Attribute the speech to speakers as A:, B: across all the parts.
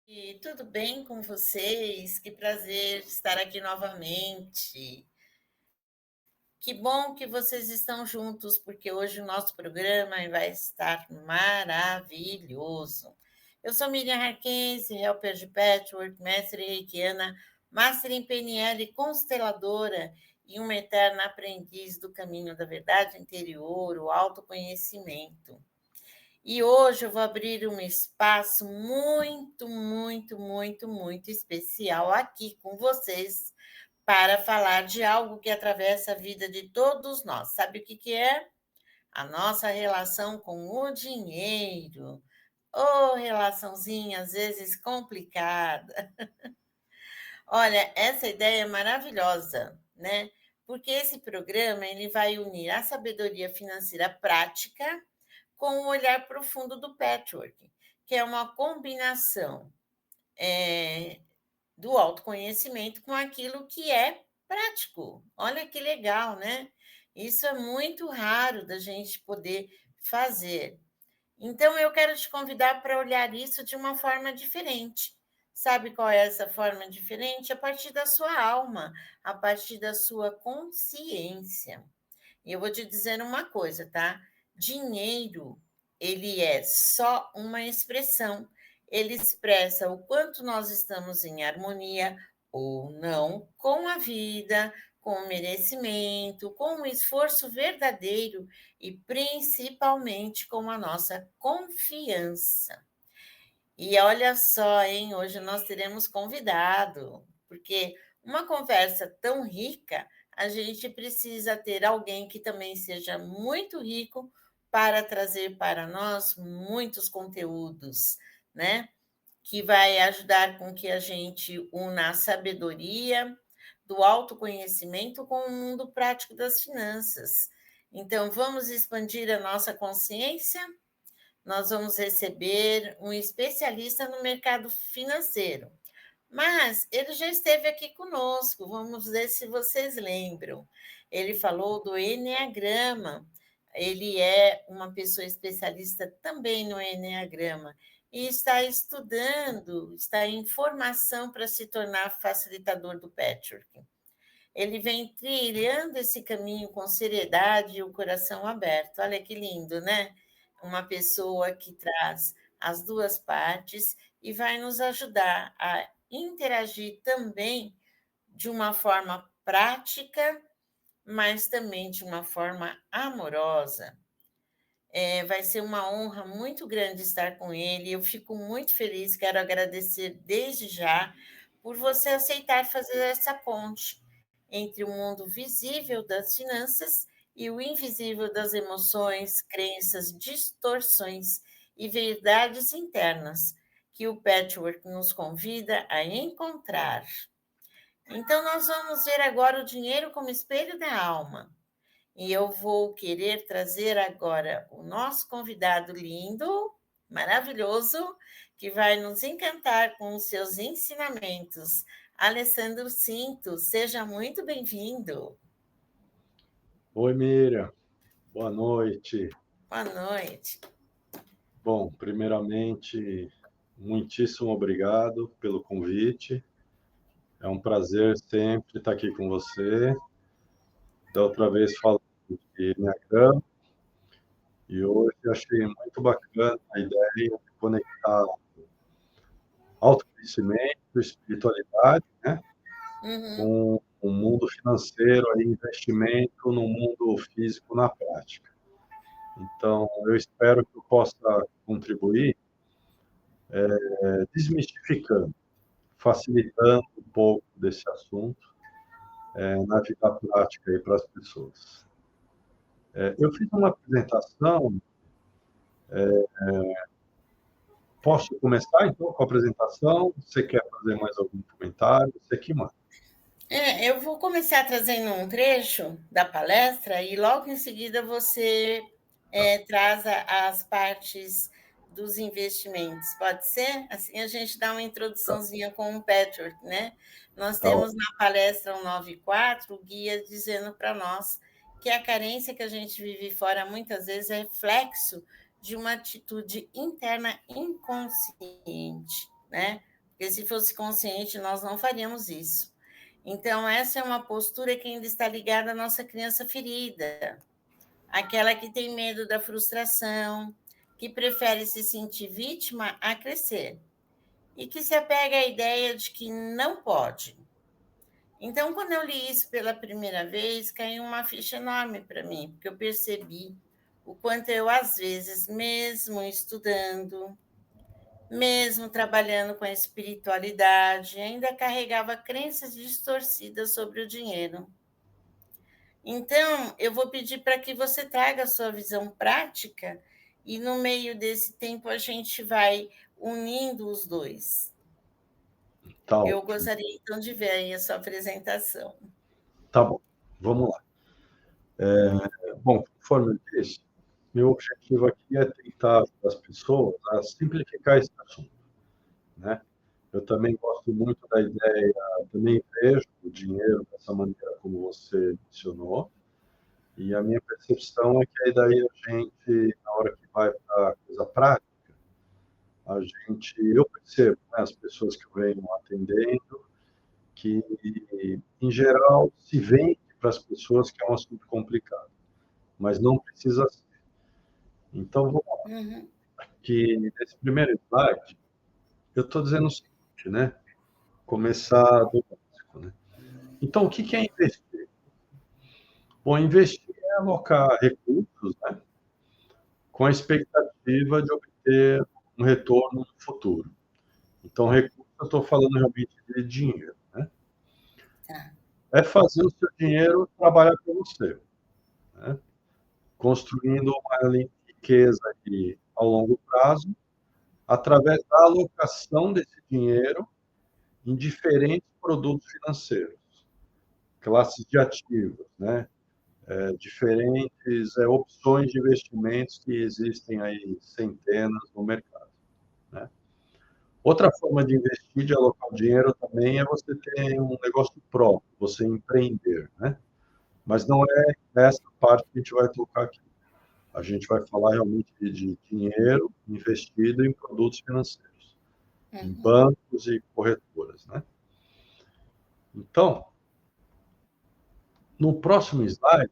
A: E tudo bem com vocês? Que prazer estar aqui novamente. Que bom que vocês estão juntos, porque hoje o nosso programa vai estar maravilhoso. Eu sou Miriam Harkense, helper de Patchwork, mestre reikiana, master em PNL, consteladora e uma eterna aprendiz do caminho da verdade interior, o autoconhecimento. E hoje eu vou abrir um espaço muito especial aqui com vocês para falar de algo que atravessa a vida de todos nós. Sabe o que que é? A nossa relação com o dinheiro. Ô, relaçãozinha às vezes complicada. Olha, essa ideia é maravilhosa, né? Porque esse programa ele vai unir a sabedoria financeira prática com o olhar profundo do patchwork, que é uma combinação, eh, do autoconhecimento com aquilo que é prático. Olha que legal, né? Isso é muito raro da gente poder fazer. Então eu quero te convidar para olhar isso de uma forma diferente. Sabe qual é essa forma diferente? A partir da sua alma, a partir da sua consciência. E eu vou te dizer uma coisa, tá? Dinheiro, ele é só uma expressão. Ele expressa o quanto nós estamos em harmonia ou não com a vida, com o merecimento, com o esforço verdadeiro e principalmente com a nossa confiança. E olha só, hein? Hoje nós teremos convidado, porque uma conversa tão rica, a gente precisa ter alguém que também seja muito rico para trazer para nós muitos conteúdos, né? Que vai ajudar com que a gente una a sabedoria do autoconhecimento com o mundo prático das finanças. Então, vamos expandir a nossa consciência? Nós vamos receber um especialista no mercado financeiro. Mas ele já esteve aqui conosco, vamos ver se vocês lembram. Ele falou do Enneagrama. Ele é uma pessoa especialista também no Enneagrama e está estudando, está em formação para se tornar facilitador do patchwork. Ele vem trilhando esse caminho com seriedade e o coração aberto. Olha que lindo, né? Uma pessoa que traz as duas partes e vai nos ajudar a interagir também de uma forma prática, mas também de uma forma amorosa. Vai ser uma honra muito grande estar com ele. Eu fico muito feliz, quero agradecer desde já por você aceitar fazer essa ponte entre o mundo visível das finanças e o invisível das emoções, crenças, distorções e verdades internas que o patchwork nos convida a encontrar. Então, nós vamos ver agora o dinheiro como espelho da alma. E eu vou querer trazer agora o nosso convidado lindo, maravilhoso, que vai nos encantar com os seus ensinamentos. Alessandro Cinto, seja muito bem-vindo.
B: Oi, Miriam. Boa noite.
A: Boa noite.
B: Bom, primeiramente, muitíssimo obrigado pelo convite. É um prazer sempre estar aqui com você. Da outra vez falando de Enneagrama e hoje achei muito bacana a ideia de conectar autoconhecimento, espiritualidade, né,
A: Uhum.
B: com o mundo financeiro, aí, investimento no mundo físico na prática. Então, eu espero que eu possa contribuir desmistificando, facilitando um pouco desse assunto na vida prática aí para as pessoas. Eu fiz uma apresentação, posso começar então com a apresentação? Você quer fazer mais algum comentário? Você que manda.
A: Eu vou começar trazendo um trecho da palestra e logo em seguida você
B: Tá,
A: traz as partes dos investimentos. Pode ser? Assim a gente dá uma
B: tá,
A: introduçãozinha com o Patchwork, né? Nós
B: tá
A: temos
B: ótimo.
A: na palestra 194 o guia dizendo para nós que a carência que a gente vive fora muitas vezes é reflexo de uma atitude interna inconsciente, né? porque se fosse consciente, nós não faríamos isso. Então, essa é uma postura que ainda está ligada à nossa criança ferida, aquela que tem medo da frustração, que prefere se sentir vítima a crescer, e que se apega à ideia de que não pode. Então, quando eu li isso pela primeira vez, caiu uma ficha enorme para mim, porque eu percebi o quanto eu, às vezes, mesmo estudando, mesmo trabalhando com a espiritualidade, ainda carregava crenças distorcidas sobre o dinheiro. Então, eu vou pedir para que você traga a sua visão prática e, no meio desse tempo, a gente vai unindo os dois.
B: Tá
A: Eu
B: ótimo.
A: gostaria, então, de ver aí a sua apresentação.
B: Tá bom, vamos lá. Bom, conforme eu disse, meu objetivo aqui é tentar ajudar as pessoas a simplificar esse assunto, né? Eu também gosto muito da ideia, também vejo o dinheiro dessa maneira como você mencionou, e a minha percepção é que aí daí a gente, na hora que vai para a coisa prática, eu percebo, né, as pessoas que eu venho atendendo, que, em geral, se vende para as pessoas que é um assunto complicado, mas não precisa ser. Então, vamos lá.
A: Uhum,
B: Que nesse primeiro slide, eu estou dizendo o seguinte, né? Começar do básico, né? Então, o que é investir? Bom, investir é alocar recursos, né, com a expectativa de obter um retorno no futuro. Então, recurso, eu estou falando realmente de dinheiro, né?
A: tá.
B: É fazer o seu dinheiro trabalhar para você, né? Construindo uma riqueza aí ao longo prazo, através da alocação desse dinheiro em diferentes produtos financeiros, classes de ativos, né? Diferentes opções de investimentos que existem aí centenas no mercado, né? Outra forma de investir, de alocar o dinheiro também, é você ter um negócio próprio, você empreender, né? Mas não é essa parte que a gente vai tocar aqui. A gente vai falar realmente de dinheiro investido em produtos financeiros, em
A: Uhum,
B: bancos e corretoras, né? Então, no próximo slide,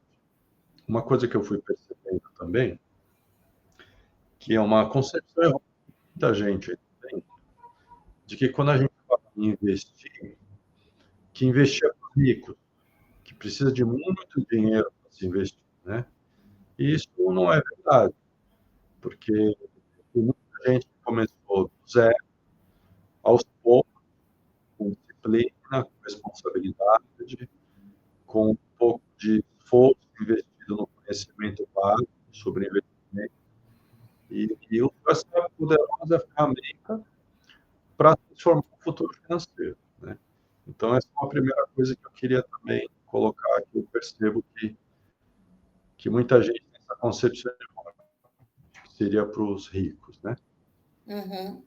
B: uma coisa que eu fui percebendo também, que é uma concepção errônea de muita gente tem, de que quando a gente fala em investir, que investir é para os ricos, que precisa de muito dinheiro para se investir, né? E isso não é verdade, porque tem muita gente que começou do zero, aos poucos, com disciplina, com responsabilidade, com um pouco de esforço investido no conhecimento básico sobre investimento, e usou essa poderosa ferramenta para transformar o futuro financeiro, né? Então, essa é uma primeira coisa que eu queria também colocar, que eu percebo que muita gente tem essa concepção que seria para os ricos, né?
A: uhum.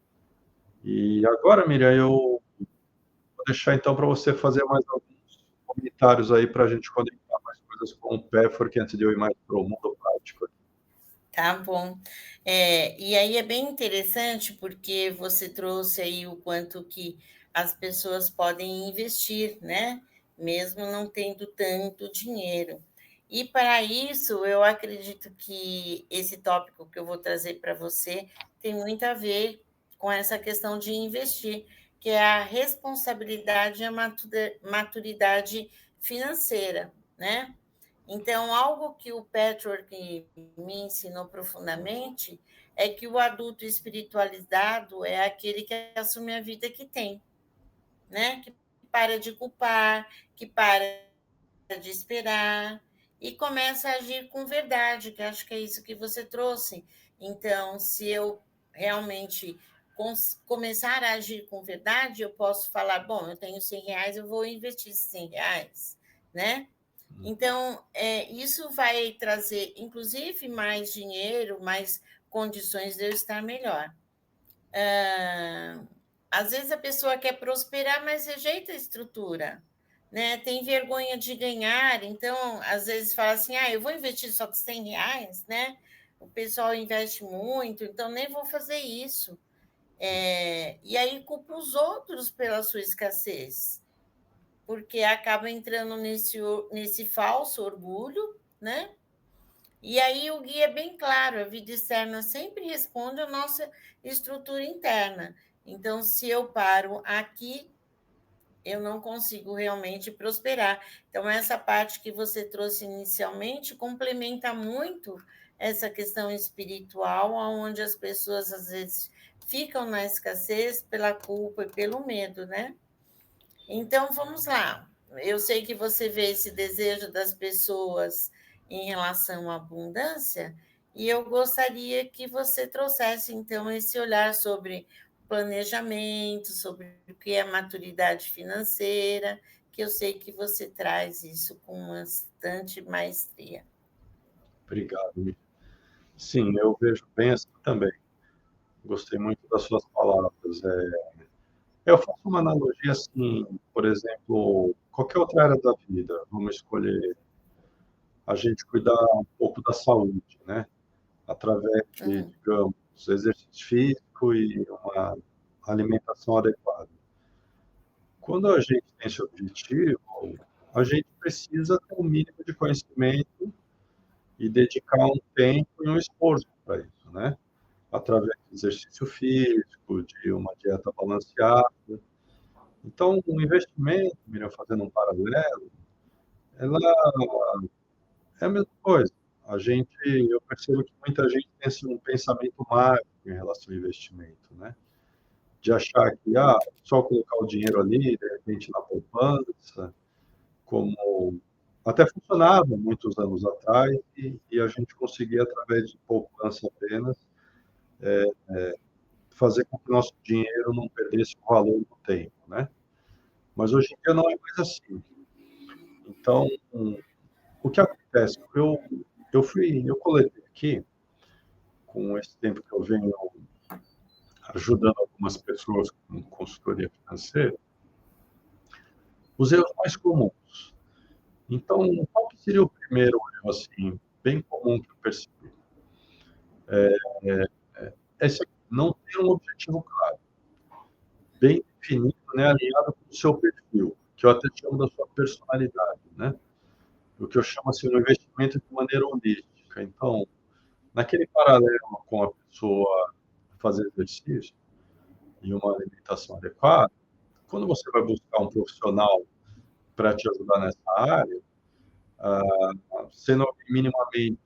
B: E agora, Miriam, eu vou deixar então para você fazer mais alguns comentários aí para a gente conectar mais coisas com o Pathwork antes de eu ir mais para o mundo prático.
A: Tá bom. E aí é bem interessante, porque você trouxe aí o quanto que as pessoas podem investir, né, mesmo não tendo tanto dinheiro. E para isso, eu acredito que esse tópico que eu vou trazer para você tem muito a ver com essa questão de investir, que é a responsabilidade e a maturidade financeira, né. Então, algo que o Patchwork me ensinou profundamente é que o adulto espiritualizado é aquele que assume a vida que tem, né? Que para de culpar, que para de esperar e começa a agir com verdade, que acho que é isso que você trouxe. Então, se eu realmente começar a agir com verdade, eu posso falar, bom, eu tenho R$ 100, eu vou investir esses R$ 100, né? Então, isso vai trazer, inclusive, mais dinheiro, mais condições de eu estar melhor. Às vezes a pessoa quer prosperar, mas rejeita a estrutura, né? Tem vergonha de ganhar, então, às vezes fala assim, eu vou investir só R$ 100, né? O pessoal investe muito, então nem vou fazer isso. E aí culpa os outros pela sua escassez, porque acaba entrando nesse falso orgulho, né? E aí o guia é bem claro, a vida externa sempre responde à nossa estrutura interna. Então, se eu paro aqui, eu não consigo realmente prosperar. Então, essa parte que você trouxe inicialmente complementa muito essa questão espiritual, onde as pessoas às vezes ficam na escassez pela culpa e pelo medo, né? Então, vamos lá. Eu sei que você vê esse desejo das pessoas em relação à abundância, e eu gostaria que você trouxesse, então, esse olhar sobre planejamento, sobre o que é maturidade financeira, que eu sei que você traz isso com bastante maestria.
B: Obrigado. Sim, eu vejo bem assim também. Gostei muito das suas palavras. Eu faço uma analogia assim, por exemplo, qualquer outra área da vida, vamos escolher a gente cuidar um pouco da saúde, né? Através de,
A: Uhum,
B: digamos, exercício físico e uma alimentação adequada. Quando a gente tem esse objetivo, a gente precisa ter um mínimo de conhecimento e dedicar um tempo e um esforço para isso, né? Através de exercício físico, de uma dieta balanceada. Então, o investimento, Miriam, fazendo um paralelo, ela é a mesma coisa. Eu percebo que muita gente tem assim, um pensamento mágico em relação ao investimento, né? De achar que, só colocar o dinheiro ali, de repente na poupança, como até funcionava muitos anos atrás, e a gente conseguia, através de poupança apenas, fazer com que o nosso dinheiro não perdesse o valor do tempo, né? Mas hoje em dia não é mais assim. Então, o que acontece? Eu coletei aqui, com esse tempo que eu venho ajudando algumas pessoas com consultoria financeira, os erros mais comuns. Então, qual que seria o primeiro erro, assim, bem comum que eu percebi? Esse aqui, não ter um objetivo claro, bem definido, né, alinhado com o seu perfil, que eu até chamo da sua personalidade, né? O que eu chamo assim, de investimento de maneira holística. Então, naquele paralelo com a pessoa fazer exercício e uma alimentação adequada, quando você vai buscar um profissional para te ajudar nessa área, sendo minimamente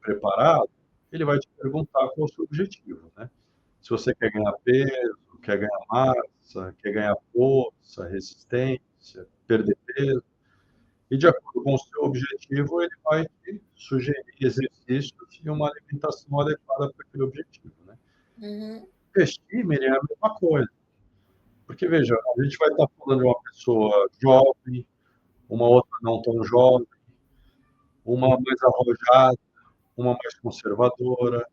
B: preparado, ele vai te perguntar qual é o seu objetivo, né? Se você quer ganhar peso, quer ganhar massa, quer ganhar força, resistência, perder peso, e de acordo com o seu objetivo, ele vai te sugerir exercícios e uma alimentação adequada para aquele objetivo, né?
A: uhum,
B: Investir, Miriam, é a mesma coisa. Porque, veja, a gente vai estar falando de uma pessoa jovem, uma outra não tão jovem, uma mais arrojada, uma mais conservadora,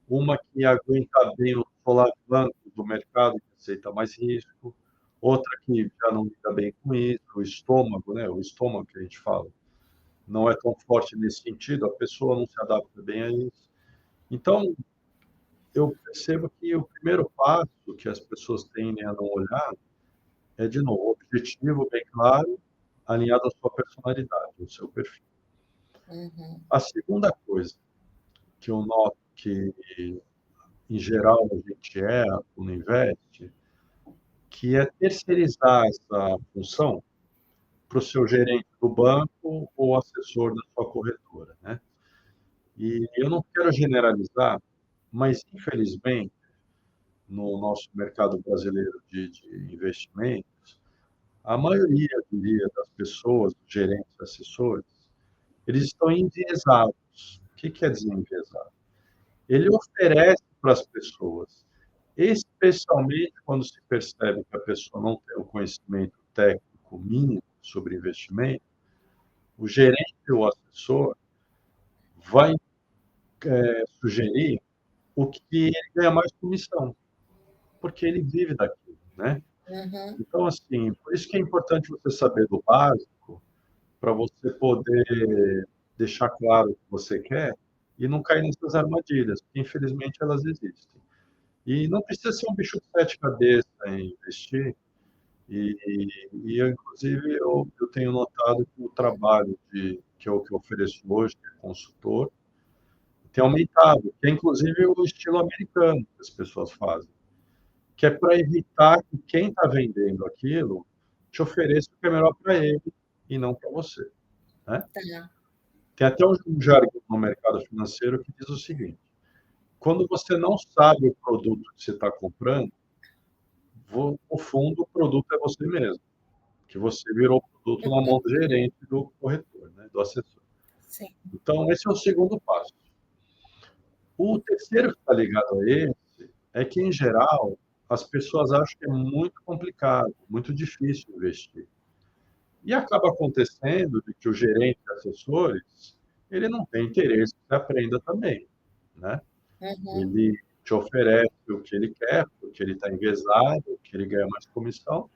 B: uma que aguenta bem os solavancos do mercado, que aceita mais risco, outra que já não lida bem com isso, o estômago, né? O estômago que a gente fala, não é tão forte nesse sentido, a pessoa não se adapta bem a isso. Então, eu percebo que o primeiro passo que as pessoas tendem a não olhar é, de novo, objetivo bem claro, alinhado à sua personalidade, ao seu perfil.
A: uhum,
B: A segunda coisa que eu noto que, em geral, a gente erra quando investe, que é terceirizar essa função para o seu gerente do banco ou assessor da sua corretora, né? E eu não quero generalizar, mas, infelizmente, no nosso mercado brasileiro de investimentos, a maioria, eu diria, das pessoas, gerentes, assessores, eles estão enviesados. O que quer dizer enviesado? Ele oferece para as pessoas, especialmente quando se percebe que a pessoa não tem o conhecimento técnico mínimo sobre investimento, o gerente ou o assessor vai sugerir o que ele ganha mais comissão, porque ele vive daquilo, né?
A: uhum,
B: Então, assim, por isso que é importante você saber do básico, para você poder deixar claro o que você quer e não cair nessas armadilhas, porque infelizmente elas existem. E não precisa ser um bicho de sete cabeças em investir. Inclusive, eu tenho notado que o trabalho que eu ofereço hoje, de consultor, tem aumentado, que é inclusive o estilo americano que as pessoas fazem, que é para evitar que quem está vendendo aquilo te ofereça o que é melhor para ele e não para você, né?
A: Tá.
B: Tem até um jargão no mercado financeiro que diz o seguinte: quando você não sabe o produto que você está comprando, no fundo, o produto é você mesmo, que você virou o produto na mão do gerente do corretor, né, do assessor.
A: Sim.
B: Então, esse é o segundo passo. O terceiro que está ligado a esse é que, em geral, as pessoas acham que é muito complicado, muito difícil investir. E acaba acontecendo de que o gerente de assessores, ele não tem interesse que você aprenda também, né?
A: Uhum.
B: Ele te oferece o que ele quer, porque ele está envezado, que ele ganha mais comissão.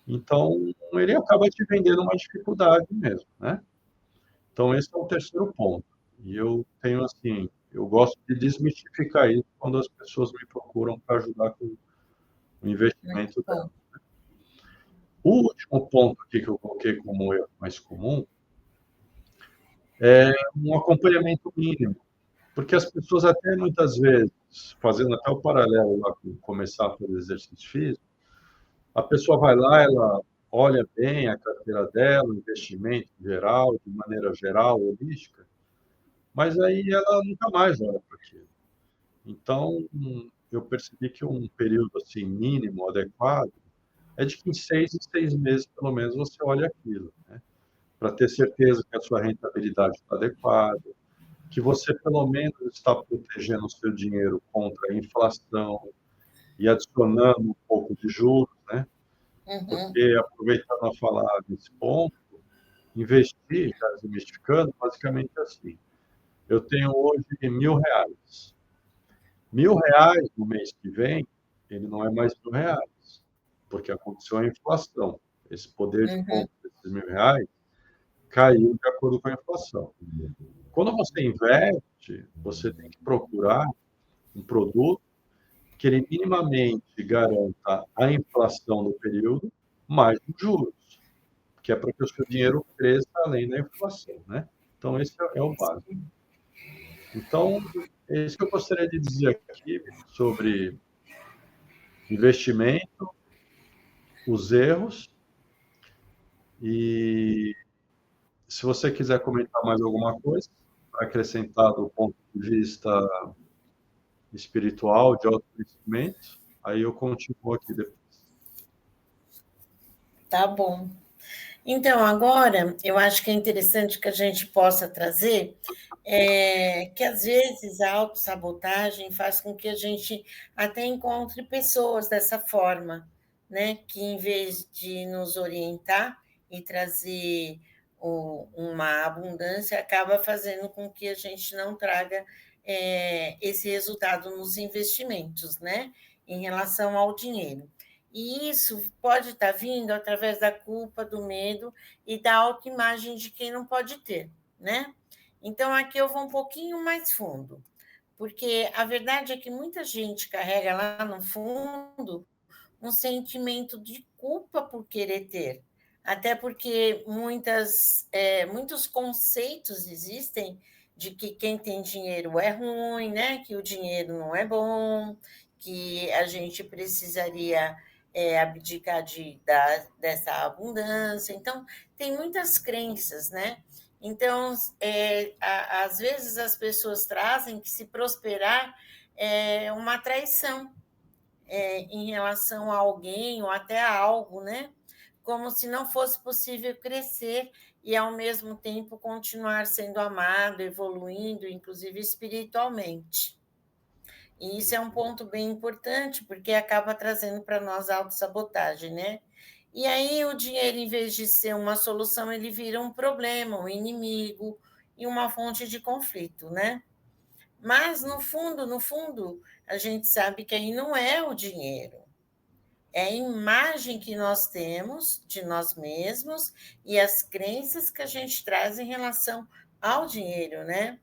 B: Então, ele acaba te vendendo uma dificuldade mesmo, né? Então, esse é o terceiro ponto. E eu tenho, assim, eu gosto de desmistificar isso quando as pessoas me procuram para ajudar com o
A: Muito
B: investimento
A: bom.
B: dela. O último ponto aqui que eu coloquei como erro mais comum é um acompanhamento mínimo, porque as pessoas até muitas vezes, fazendo até o paralelo lá com começar a fazer exercício físico, a pessoa vai lá, ela olha bem a carteira dela, o investimento geral, de maneira geral, holística, mas aí ela nunca mais olha para aquilo. Então, eu percebi que um período assim mínimo, adequado, é de que em 6 em 6 meses, pelo menos, você olha aquilo, né? Para ter certeza que a sua rentabilidade está adequada, que você, pelo menos, está protegendo o seu dinheiro contra a inflação e adicionando um pouco de juros, né?
A: Uhum.
B: Porque, aproveitando a falar desse ponto, investir, já desmistificando, basicamente é assim. Eu tenho hoje R$ 1.000. R$ 1.000 no mês que vem, ele não é mais R$ 1.000, porque aconteceu a inflação. Esse poder de
A: Uhum.
B: compra desses R$ 1.000 caiu de acordo com a inflação. Quando você investe, você tem que procurar um produto que ele minimamente garanta a inflação no período mais os juros, que é para que o seu dinheiro cresça além da inflação, né? Então, esse é o básico. Então, é isso que eu gostaria de dizer aqui sobre investimento, os erros, e se você quiser comentar mais alguma coisa, para acrescentar do ponto de vista espiritual, de autoconhecimento, aí eu continuo aqui depois.
A: Tá bom. Então, agora, eu acho que é interessante que a gente possa trazer que, às vezes, a autossabotagem faz com que a gente até encontre pessoas dessa forma, né? Que, em vez de nos orientar e trazer uma abundância, acaba fazendo com que a gente não traga esse resultado nos investimentos, né? Em relação ao dinheiro. E isso pode estar vindo através da culpa, do medo e da autoimagem de quem não pode ter, né? Então, aqui eu vou um pouquinho mais fundo, porque a verdade é que muita gente carrega lá no fundo um sentimento de culpa por querer ter, até porque muitos conceitos existem de que quem tem dinheiro é ruim, né? Que o dinheiro não é bom, que a gente precisaria abdicar dessa abundância. Então, tem muitas crenças, né? Então, às vezes as pessoas trazem que se prosperar é uma traição em relação a alguém ou até a algo, né? Como se não fosse possível crescer e, ao mesmo tempo, continuar sendo amado, evoluindo, inclusive espiritualmente. E isso é um ponto bem importante, porque acaba trazendo para nós a autossabotagem, né? E aí o dinheiro, em vez de ser uma solução, ele vira um problema, um inimigo e uma fonte de conflito, né? Mas, no fundo, a gente sabe que aí não é o dinheiro, é a imagem que nós temos de nós mesmos e as crenças que a gente traz em relação ao dinheiro, né?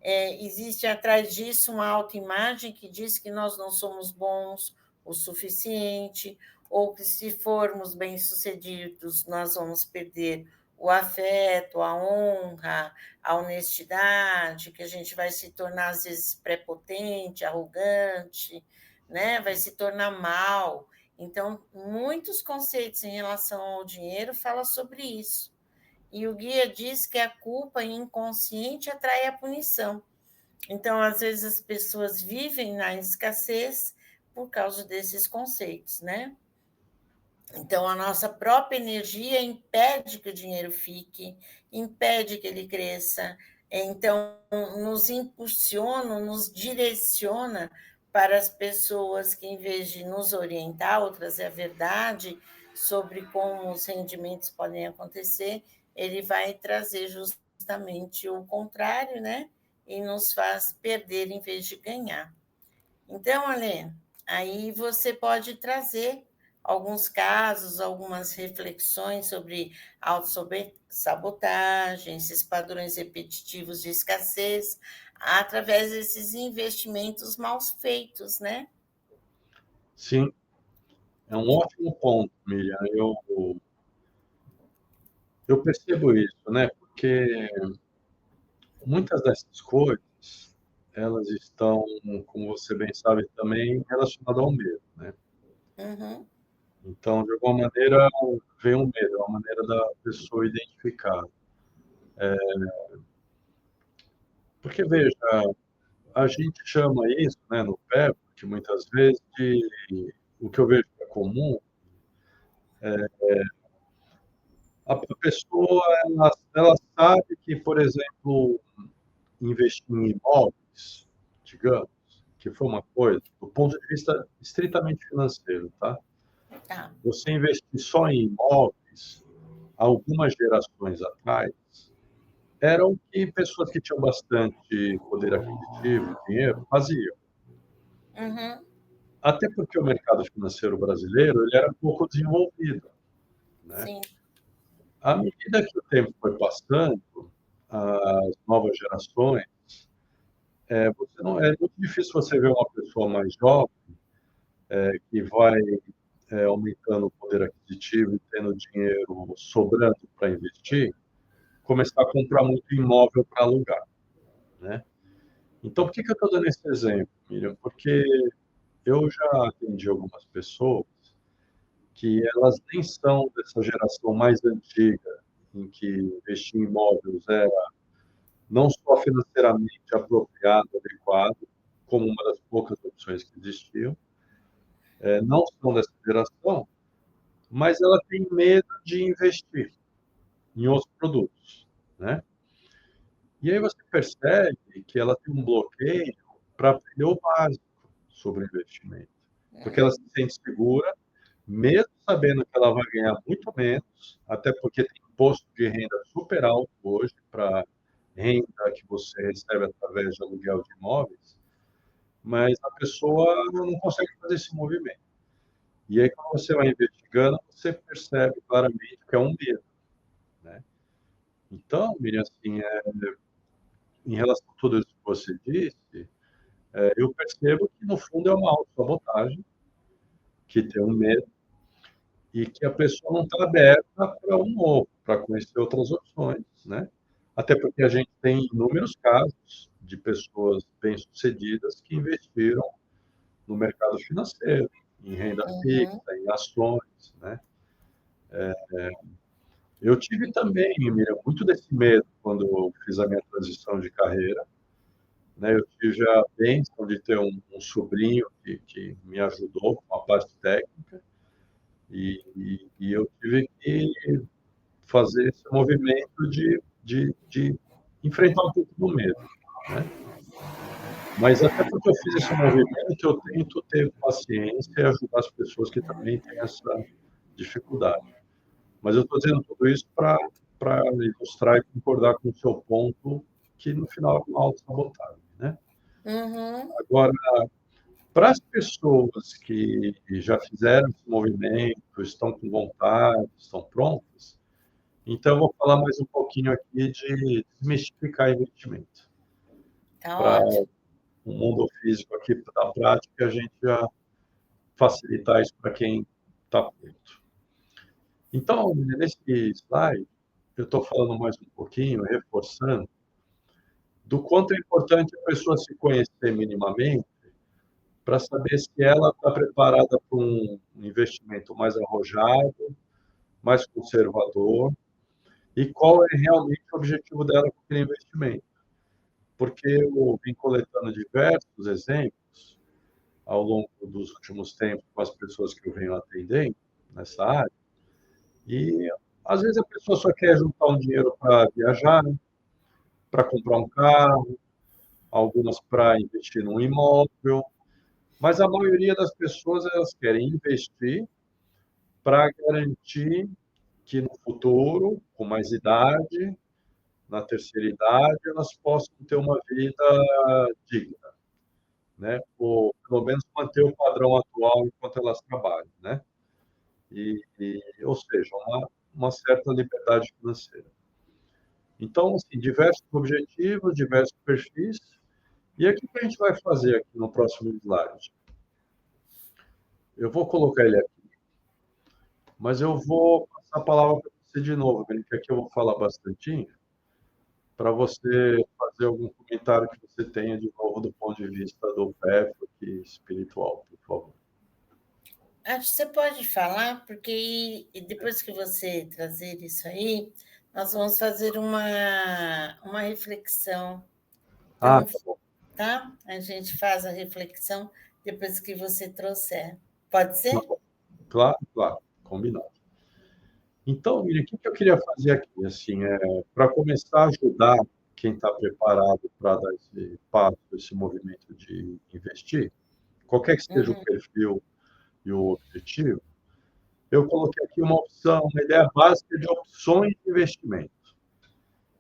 A: existe atrás disso uma autoimagem que diz que nós não somos bons o suficiente, ou que se formos bem-sucedidos, nós vamos perder o afeto, a honra, a honestidade, que a gente vai se tornar, às vezes, prepotente, arrogante, né? Vai se tornar mal. Então, muitos conceitos em relação ao dinheiro falam sobre isso. E o guia diz que a culpa inconsciente atrai a punição. Então, às vezes, as pessoas vivem na escassez por causa desses conceitos, né? Então, a nossa própria energia impede que o dinheiro fique, impede que ele cresça, então, nos impulsiona, nos direciona para as pessoas que, em vez de nos orientar ou trazer a verdade sobre como os rendimentos podem acontecer, ele vai trazer justamente o contrário, né? E nos faz perder em vez de ganhar. Então, Alê, aí você pode trazer alguns casos, algumas reflexões sobre autossabotagem, esses padrões repetitivos de escassez, através desses investimentos mal feitos, né?
B: Sim, é um ótimo ponto, Miriam. Eu percebo isso, né? Porque muitas dessas coisas, elas estão, como você bem sabe, também relacionadas ao medo, né?
A: Uhum,
B: Então, de alguma maneira, vem um medo, é uma maneira da pessoa identificar. Porque, veja, a gente chama isso, né, no PEP, que muitas vezes, o que eu vejo que é comum, a pessoa, ela sabe que, por exemplo, investir em imóveis, digamos, que foi uma coisa, do ponto de vista estritamente financeiro, tá?
A: tá.
B: Você investir só em imóveis, algumas gerações atrás, eram que pessoas que tinham bastante poder aquisitivo, dinheiro, faziam.
A: Uhum,
B: Até porque o mercado financeiro brasileiro ele era pouco desenvolvido, né?
A: sim.
B: À medida que o tempo foi passando, as novas gerações, você não, é muito difícil você ver uma pessoa mais jovem que vai aumentando o poder aquisitivo e tendo dinheiro sobrando para investir, começar a comprar muito imóvel para alugar, né? Então, por que que eu estou dando esse exemplo, Miriam? Porque eu já atendi algumas pessoas que elas nem são dessa geração mais antiga, em que investir em imóveis era não só financeiramente apropriado, adequado, como uma das poucas opções que existiam, não são dessa geração, mas ela tem medo de investir em outros produtos, né? E aí você percebe que ela tem um bloqueio para aprender o básico sobre investimento, porque ela se sente segura, mesmo sabendo que ela vai ganhar muito menos, até porque tem imposto de renda super alto hoje para renda que você recebe através de aluguel de imóveis, mas a pessoa não consegue fazer esse movimento. E aí, quando você vai investigando, você percebe claramente que é um medo, né? Então, Miriam, assim, em relação a tudo isso que você disse, eu percebo que, no fundo, é uma autossabotagem, que tem um medo, e que a pessoa não está aberta para um novo, para conhecer outras opções, né? Até porque a gente tem inúmeros casos de pessoas bem-sucedidas que investiram no mercado financeiro, em renda
A: Uhum,
B: fixa, em ações, né? Eu tive também, Miriam, muito desse medo quando eu fiz a minha transição de carreira, né? Eu tive a bênção de ter um sobrinho que me ajudou com a parte técnica e eu tive que fazer esse movimento de enfrentar um pouco do medo, né? Mas até porque eu fiz esse movimento, eu tento ter paciência e ajudar as pessoas que também têm essa dificuldade. Mas eu estou dizendo tudo isso para ilustrar e concordar com o seu ponto, que no final é uma autossabotagem, né?
A: uhum.
B: Agora, para as pessoas que já fizeram esse movimento, estão com vontade, estão prontas, então eu vou falar mais um pouquinho aqui de desmistificar investimento.
A: Tá
B: para
A: ótimo.
B: o mundo físico aqui da prática, a gente já facilitar isso para quem está perto. Então, nesse slide, eu estou falando mais um pouquinho, reforçando, do quanto é importante a pessoa se conhecer minimamente para saber se ela está preparada para um investimento mais arrojado, mais conservador, e qual é realmente o objetivo dela com aquele investimento. Porque eu vim coletando diversos exemplos ao longo dos últimos tempos com as pessoas que eu venho atendendo nessa área, e às vezes a pessoa só quer juntar um dinheiro para viajar, né? Para comprar um carro, algumas para investir num imóvel, mas a maioria das pessoas elas querem investir para garantir que no futuro, com mais idade, na terceira idade, elas possam ter uma vida digna, né? Ou pelo menos manter o padrão atual enquanto elas trabalham, né? Ou seja, uma certa liberdade financeira. Então, assim, diversos objetivos, diversos perfis. E aqui o que a gente vai fazer aqui no próximo slide? Eu vou colocar ele aqui, mas eu vou passar a palavra para você de novo, que aqui eu vou falar bastante, para você fazer algum comentário que você tenha de novo do ponto de vista do PF aqui, espiritual, por favor.
A: Acho que você pode falar, porque depois que você trazer isso aí, nós vamos fazer uma reflexão.
B: Ah,
A: Então,
B: tá bom.
A: tá? A gente faz a reflexão depois que você trouxer. Pode
B: Tá
A: ser?
B: bom. Claro, claro, combinado. Então, Miriam, o que eu queria fazer aqui, assim, para começar a ajudar quem está preparado para dar esse passo, esse movimento de investir, qualquer que seja o
A: Uhum.
B: perfil e o objetivo, eu coloquei aqui uma opção, uma ideia básica de opções de investimento.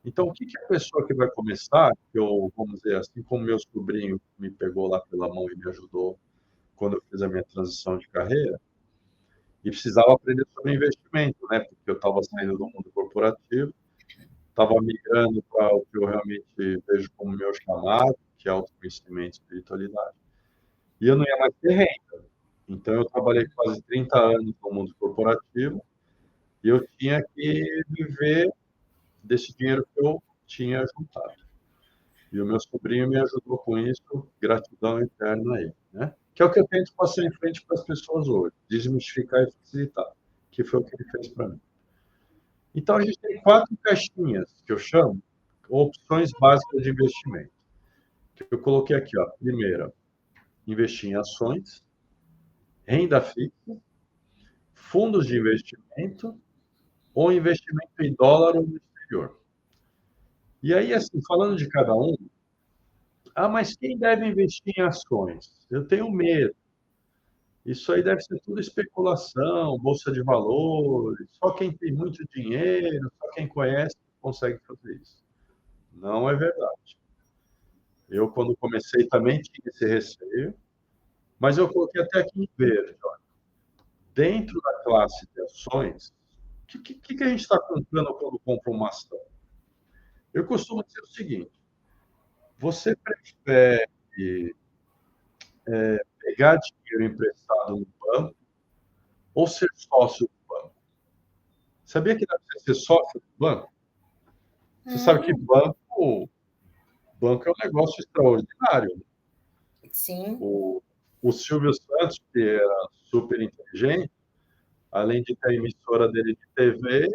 B: Então, o que a pessoa que vai começar, que eu, vamos dizer assim, como meu sobrinho me pegou lá pela mão e me ajudou quando eu fiz a minha transição de carreira, e precisava aprender sobre investimento, né? Porque eu estava saindo do mundo corporativo, estava migrando para o que eu realmente vejo como meu chamado, que é autoconhecimento e espiritualidade. E eu não ia mais ter renda. Então, eu trabalhei quase 30 anos no mundo corporativo e eu tinha que viver desse dinheiro que eu tinha juntado. E o meu sobrinho me ajudou com isso, gratidão eterna a ele, né? Que é o que eu tento passar em frente para as pessoas hoje, desmistificar e facilitar, que foi o que ele fez para mim. Então, a gente tem 4 caixinhas, que eu chamo, opções básicas de investimento. Que eu coloquei aqui, ó. Primeira, investir em ações, renda fixa, fundos de investimento ou investimento em dólar ou no exterior. E aí, assim, falando de cada um, mas quem deve investir em ações? Eu tenho medo. Isso aí deve ser tudo especulação, bolsa de valores, só quem tem muito dinheiro, só quem conhece consegue fazer isso. Não é verdade. Eu, quando comecei, também tinha esse receio, mas eu coloquei até aqui em verde. Ó. Dentro da classe de ações, o que a gente está comprando quando compra uma ação? Eu costumo dizer o seguinte: você prefere pegar dinheiro emprestado no banco ou ser sócio do banco? Sabia que dá para ser sócio do banco? Você sabe que
A: Hum,
B: banco é um negócio extraordinário.
A: sim.
B: O Silvio Santos, que era super inteligente, além de ter a emissora dele de TV,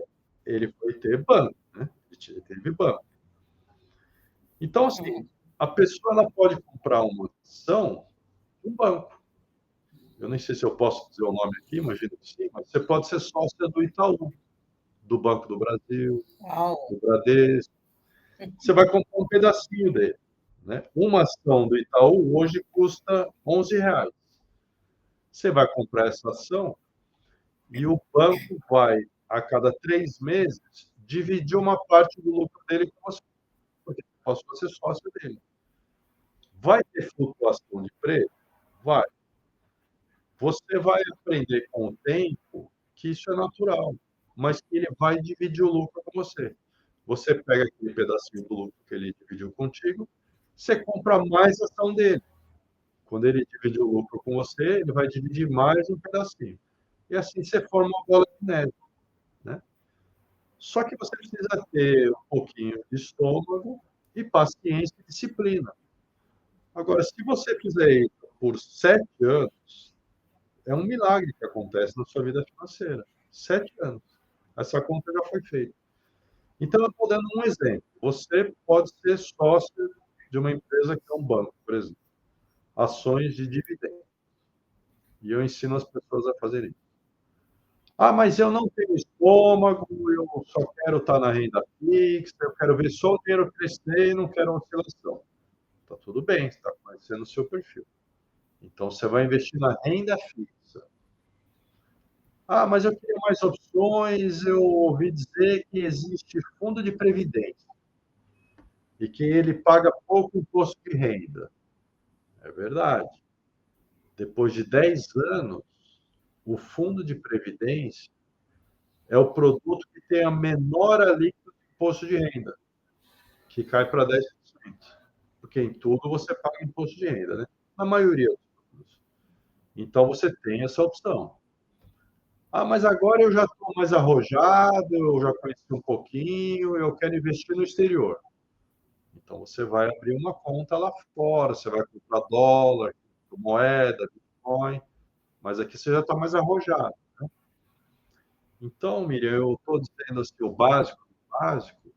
B: ele foi ter banco, né? Ele teve banco. Então, assim, a pessoa ela pode comprar uma ação no banco. Eu nem sei se eu posso dizer o nome aqui, imagino que sim, mas você pode ser sócia do Itaú, do Banco do Brasil,
A: Uau.
B: do Bradesco. Você vai comprar um pedacinho dele. Né? Uma ação do Itaú hoje custa R$ 11. Você vai comprar essa ação e o banco vai, a cada 3 meses, dividir uma parte do lucro dele com você, porque você passou a ser sócio dele. Vai ter flutuação de preço? Vai. Você vai aprender com o tempo que isso é natural, mas que ele vai dividir o lucro com você. Você pega aquele pedacinho do lucro que ele dividiu contigo, você compra mais ação dele. Quando ele dividir o lucro com você, ele vai dividir mais um pedacinho. E assim você forma uma bola de neve, né? Só que você precisa ter um pouquinho de estômago e paciência e disciplina. Agora, se você fizer isso por 7 anos, é um milagre que acontece na sua vida financeira. 7 anos. Essa conta já foi feita. Então, eu estou dando um exemplo. Você pode ser sócio de uma empresa que é um banco, por exemplo. Ações de dividendos. E eu ensino as pessoas a fazer isso. Ah, mas eu não tenho estômago, eu só quero estar na renda fixa, eu quero ver só o dinheiro crescer e não quero oscilação. Está tudo bem, está conhecendo o seu perfil. Então, você vai investir na renda fixa. Ah, mas eu queria mais opções, eu ouvi dizer que existe fundo de previdência e que ele paga pouco imposto de renda. É verdade. Depois de 10 anos, o fundo de previdência é o produto que tem a menor alíquota de imposto de renda, que cai para 10%. Porque em tudo você paga imposto de renda, né? Na maioria dos produtos. Então você tem essa opção. Ah, mas agora eu já estou mais arrojado, eu já conheci um pouquinho, eu quero investir no exterior. Então você vai abrir uma conta lá fora, você vai comprar dólar, moeda, Bitcoin, mas aqui você já está mais arrojado. Então, Miriam, eu estou dizendo assim, o básico, do básico,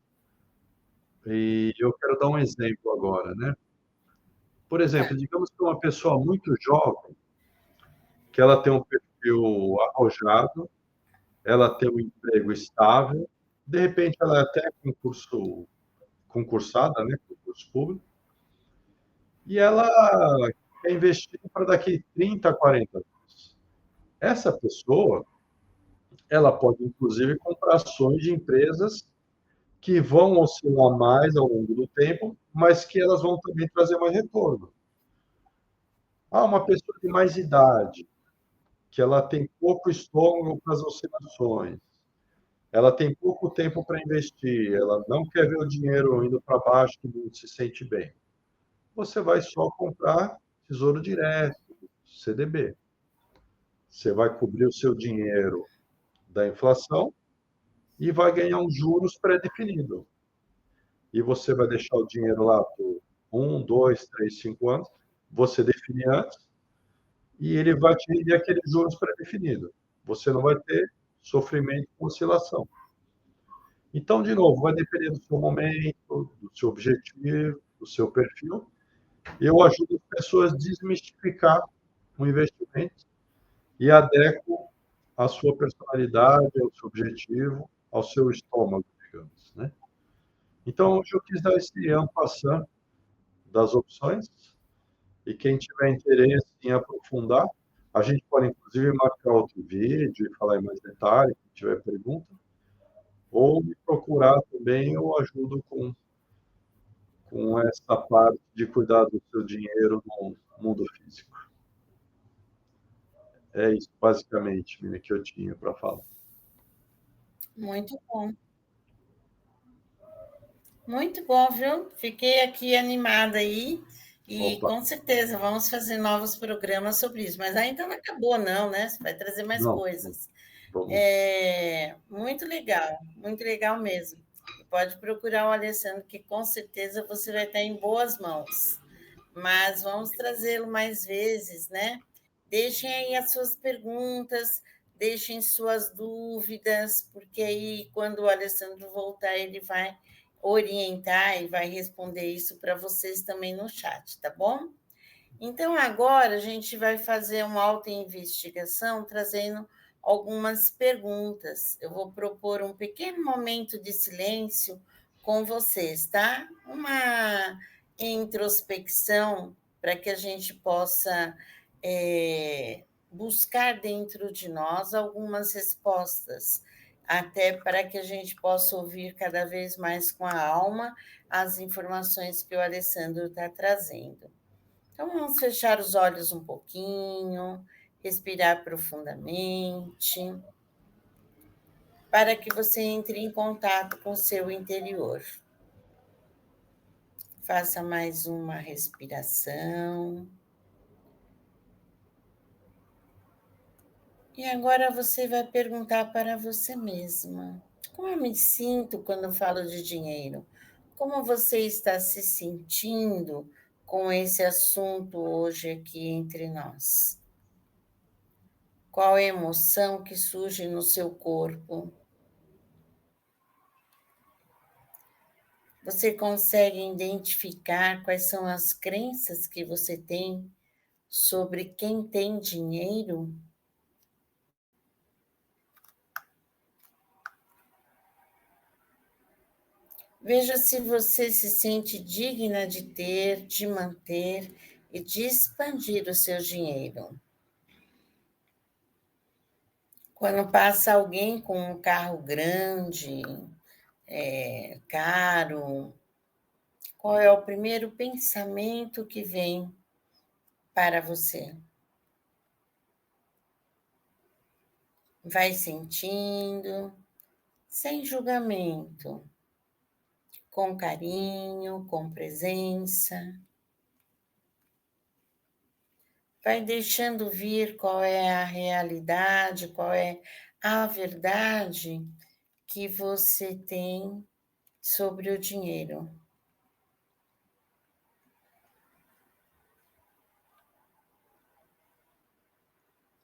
B: e eu quero dar um exemplo agora, né? Por exemplo, digamos que uma pessoa muito jovem, que ela tem um perfil arrojado, ela tem um emprego estável, de repente ela é até concursada, né, concurso público, e ela quer investir para daqui 30, 40 anos. Essa pessoa, ela pode inclusive comprar ações de empresas que vão oscilar mais ao longo do tempo, mas que elas vão também trazer mais retorno. Ah, uma pessoa de mais idade, que ela tem pouco estômago para as oscilações, ela tem pouco tempo para investir, ela não quer ver o dinheiro indo para baixo, que não se sente bem. Você vai só comprar Tesouro Direto, CDB. Você vai cobrir o seu dinheiro da inflação e vai ganhar um juros pré-definido. E você vai deixar o dinheiro lá por 1, 2, 3, 5 anos, você define antes, e ele vai te render aqueles juros pré-definidos. Você não vai ter sofrimento com oscilação. Então, de novo, vai depender do seu momento, do seu objetivo, do seu perfil. Eu ajudo as pessoas a desmistificar o investimento e adequo à sua personalidade, ao seu objetivo, ao seu estômago, digamos, né? Então, hoje eu quis dar esse en passant das opções e quem tiver interesse em aprofundar, a gente pode inclusive marcar outro vídeo e falar em mais detalhes, se tiver pergunta, ou me procurar também, eu ajudo com essa parte de cuidar do seu dinheiro no mundo físico. É isso, basicamente, Miriam, que eu tinha para falar.
A: Muito bom. Muito bom, viu? Fiquei aqui animada aí e
B: Opa,
A: com certeza vamos fazer novos programas sobre isso, mas ainda não acabou não, né? Você vai trazer mais
B: não,
A: coisas.
B: vamos,
A: É muito legal mesmo. E pode procurar o Alessandro, que com certeza você vai estar em boas mãos. Mas vamos trazê-lo mais vezes, né? Deixem aí as suas perguntas, deixem suas dúvidas, porque aí, quando o Alessandro voltar, ele vai orientar e vai responder isso para vocês também no chat, tá bom? Então, agora a gente vai fazer uma autoinvestigação, trazendo algumas perguntas. Eu vou propor um pequeno momento de silêncio com vocês, tá? Uma introspecção para que a gente possa buscar dentro de nós algumas respostas, até para que a gente possa ouvir cada vez mais com a alma as informações que o Alessandro está trazendo. Então, vamos fechar os olhos um pouquinho, respirar profundamente, para que você entre em contato com o seu interior. Faça mais uma respiração. E agora você vai perguntar para você mesma: como eu me sinto quando eu falo de dinheiro? Como você está se sentindo com esse assunto hoje aqui entre nós? Qual é a emoção que surge no seu corpo? Você consegue identificar quais são as crenças que você tem sobre quem tem dinheiro? Veja se você se sente digna de ter, de manter e de expandir o seu dinheiro. Quando passa alguém com um carro grande, caro, qual é o primeiro pensamento que vem para você? Vai sentindo, sem julgamento, com carinho, com presença. Vai deixando vir qual é a realidade, qual é a verdade que você tem sobre o dinheiro.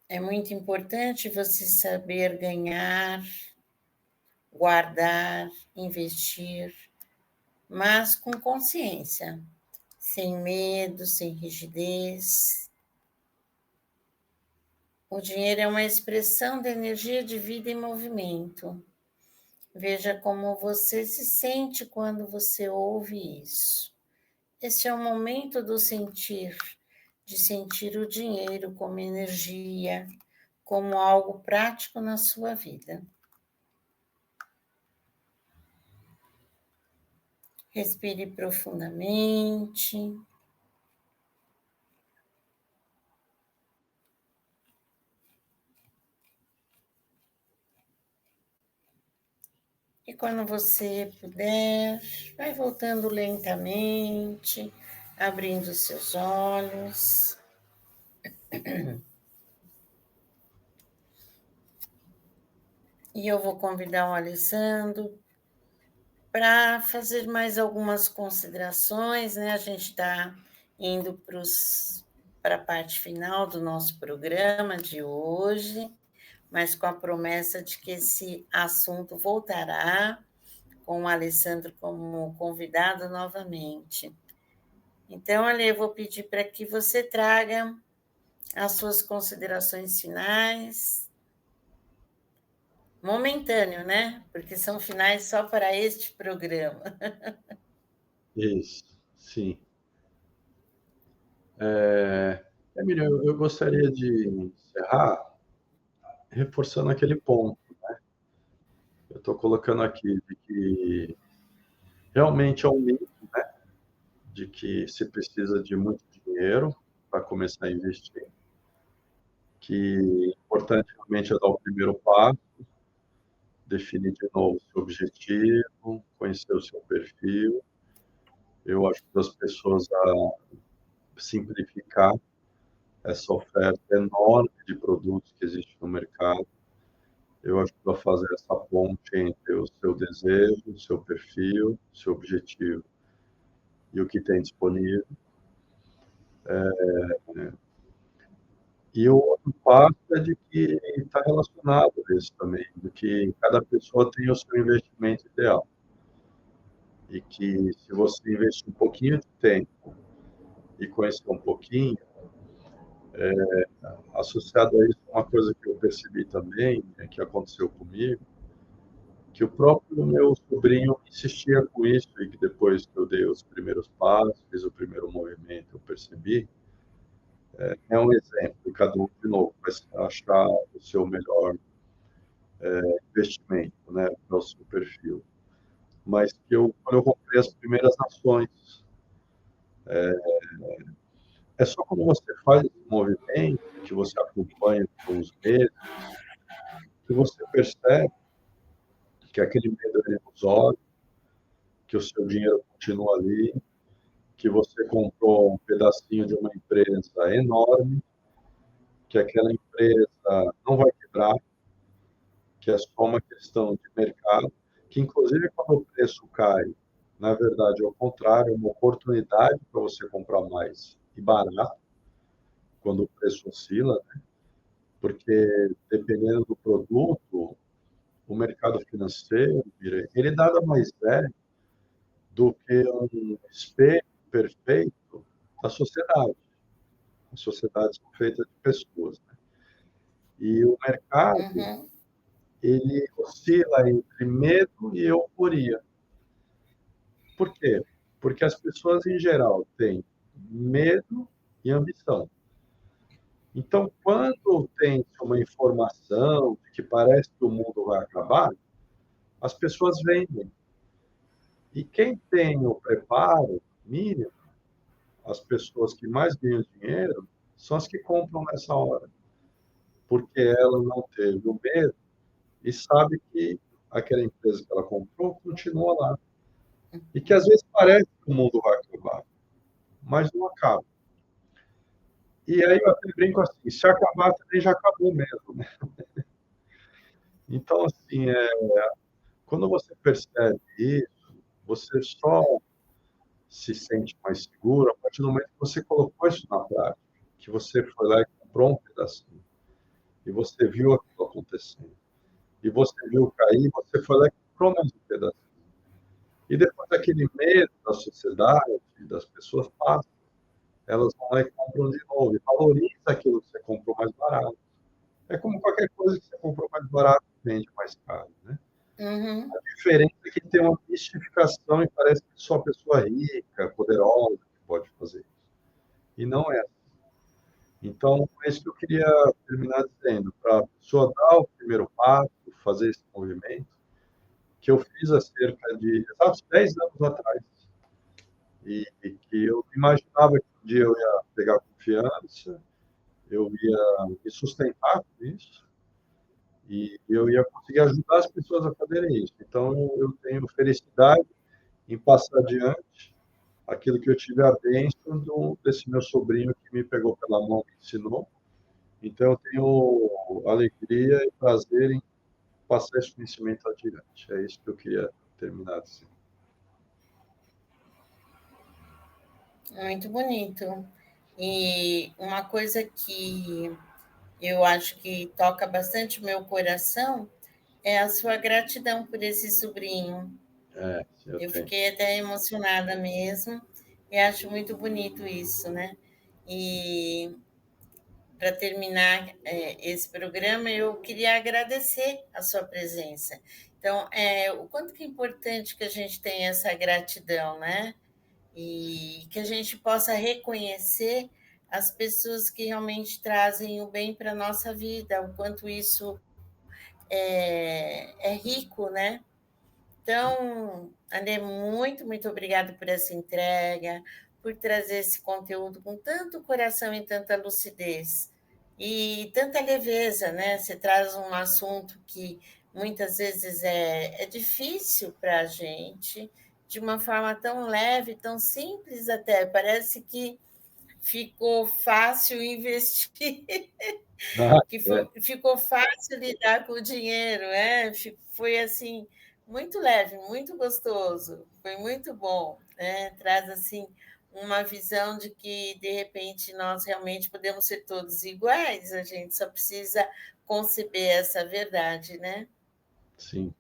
A: É muito importante você saber ganhar, guardar, investir, mas com consciência, sem medo, sem rigidez. O dinheiro é uma expressão da energia de vida em movimento. Veja como você se sente quando você ouve isso. Esse é o momento do sentir, de sentir o dinheiro como energia, como algo prático na sua vida. Respire profundamente. E quando você puder, vai voltando lentamente, abrindo seus olhos. E eu vou convidar o Alessandro para fazer mais algumas considerações, né? A gente está indo para a parte final do nosso programa de hoje, mas com a promessa de que esse assunto voltará com o Alessandro como convidado novamente. Então, Ale, eu vou pedir para que você traga as suas considerações finais, momentâneo, né? Porque são finais só para este programa.
B: Isso, sim. Emília, eu gostaria de encerrar reforçando aquele ponto. Eu estou colocando aqui de que realmente é um mito de que se precisa de muito dinheiro para começar a investir, que importante realmente é dar o primeiro passo, definir de novo o seu objetivo, conhecer o seu perfil. Eu ajudo as pessoas a simplificar essa oferta enorme de produtos que existe no mercado. Eu ajudo a fazer essa ponte entre o seu desejo, o seu perfil, o seu objetivo e o que tem disponível. E o outro passo é de que está relacionado a isso também, de que cada pessoa tem o seu investimento ideal. E que se você investir um pouquinho de tempo e conhecer um pouquinho, associado a isso, uma coisa que eu percebi também, que aconteceu comigo, que o próprio meu sobrinho insistia com isso e que depois que eu dei os primeiros passos, fiz o primeiro movimento, eu percebi, é um exemplo, e cada um, de novo, vai achar o seu melhor investimento, né, para o seu perfil. Mas que quando eu comprei as primeiras ações, é só quando você faz esse movimento, que você acompanha por uns meses, que você percebe que aquele medo é ilusório, que o seu dinheiro continua ali, que você comprou um pedacinho de uma empresa enorme, que aquela empresa não vai quebrar, que é só uma questão de mercado, que inclusive quando o preço cai, na verdade, ao contrário, é uma oportunidade para você comprar mais e barato quando o preço oscila, né? Porque dependendo do produto, o mercado financeiro, ele nada mais é do que um espelho perfeito da sociedade. As sociedades são feitas de pessoas, né? E o mercado,
A: Uhum,
B: ele oscila entre medo e euforia. Por quê? Porque as pessoas, em geral, têm medo e ambição. Então, quando tem uma informação de que parece que o mundo vai acabar, as pessoas vendem. E quem tem o preparo mínimo, as pessoas que mais ganham dinheiro, são as que compram nessa hora, porque ela não teve o medo e sabe que aquela empresa que ela comprou continua lá. E que às vezes parece que o mundo vai acabar, mas não acaba. E aí eu até brinco assim, se acabar também já acabou mesmo, né? Então, assim, quando você percebe isso, você só se sente mais seguro a partir do momento que você colocou isso na prática, que você foi lá e comprou um pedacinho, e você viu aquilo acontecendo, e você viu cair, você foi lá e comprou mais um pedacinho. E depois aquele medo da sociedade, das pessoas passa, elas vão lá e compram de novo, e valoriza aquilo que você comprou mais barato. É como qualquer coisa que você comprou mais barato, vende mais caro, né?
A: uhum.
B: A diferença é que tem uma mistificação e parece que só a pessoa rica, poderosa que pode fazer isso. E não é. Então, é isso que eu queria terminar dizendo, para a pessoa dar o primeiro passo, fazer esse movimento, que eu fiz há cerca de exatos 10 anos atrás, e que eu imaginava que um dia eu ia pegar confiança, eu ia me sustentar com isso, e eu ia conseguir ajudar as pessoas a fazerem isso. Então, eu tenho felicidade em passar adiante aquilo que eu tive a bênção desse meu sobrinho que me pegou pela mão e me ensinou. Então, eu tenho alegria e prazer em passar esse conhecimento adiante. É isso que eu queria terminar assim.
A: Muito bonito. E uma coisa que eu acho que toca bastante o meu coração é a sua gratidão por esse sobrinho.
B: Eu
A: Eu
B: tenho.
A: fiquei até emocionada mesmo, e acho muito bonito isso, né? E para terminar esse programa, eu queria agradecer a sua presença. Então, o quanto que é importante que a gente tenha essa gratidão, né? E que a gente possa reconhecer as pessoas que realmente trazem o bem para a nossa vida, o quanto isso é rico, né? Então, André, muito, muito obrigada por essa entrega, por trazer esse conteúdo com tanto coração e tanta lucidez e tanta leveza, né? Você traz um assunto que muitas vezes é difícil para a gente, de uma forma tão leve, tão simples até. Parece que ficou fácil investir,
B: Ah,
A: que
B: é,
A: ficou fácil lidar com o dinheiro, né? Foi assim muito leve, muito gostoso, foi muito bom, né? Traz assim uma visão de que de repente nós realmente podemos ser todos iguais, a gente só precisa conceber essa verdade, né?
B: sim.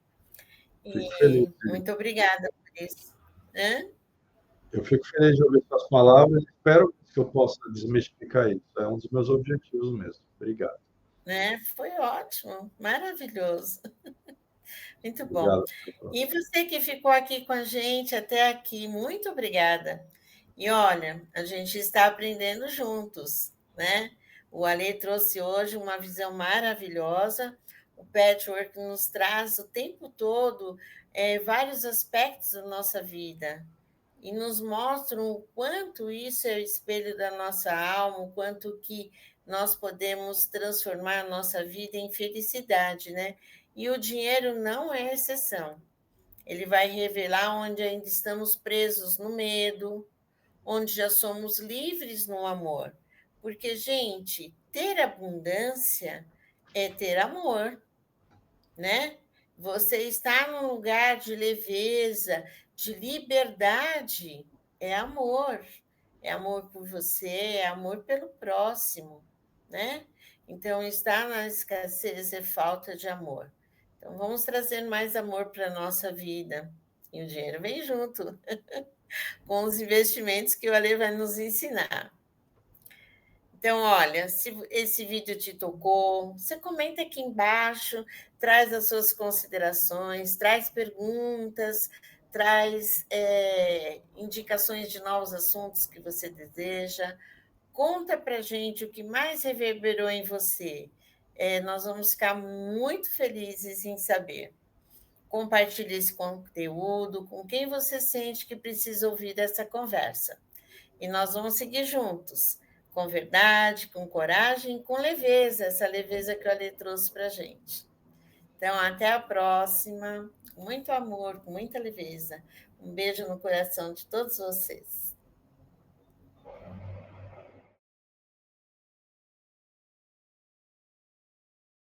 B: Fico feliz.
A: E muito obrigada por isso. Hã?
B: Eu fico feliz de ouvir suas palavras e espero que eu possa desmistificar isso. É um dos meus objetivos mesmo. Obrigado.
A: Né? Foi ótimo, maravilhoso, muito bom.
B: Obrigado.
A: E você que ficou aqui com a gente até aqui, muito obrigada. E olha, a gente está aprendendo juntos, né? O Ale trouxe hoje uma visão maravilhosa. O patchwork nos traz o tempo todo vários aspectos da nossa vida e nos mostram o quanto isso é o espelho da nossa alma, o quanto que nós podemos transformar a nossa vida em felicidade, né? E o dinheiro não é exceção. Ele vai revelar onde ainda estamos presos no medo, onde já somos livres no amor. Porque, gente, ter abundância é ter amor, né? Você está num lugar de leveza, de liberdade, é amor. É amor por você, é amor pelo próximo, né? Então, estar na escassez é falta de amor. Então, vamos trazer mais amor para a nossa vida. E o dinheiro vem junto, com os investimentos que o Ale vai nos ensinar. Então, olha, se esse vídeo te tocou, você comenta aqui embaixo, traz as suas considerações, traz perguntas, traz indicações de novos assuntos que você deseja. Conta para gente o que mais reverberou em você. Nós vamos ficar muito felizes em saber. Compartilhe esse conteúdo com quem você sente que precisa ouvir essa conversa. E nós vamos seguir juntos, com verdade, com coragem, com leveza, essa leveza que o Ale trouxe para a gente. Então, até a próxima. Com muito amor, com muita leveza. Um beijo no coração de todos vocês.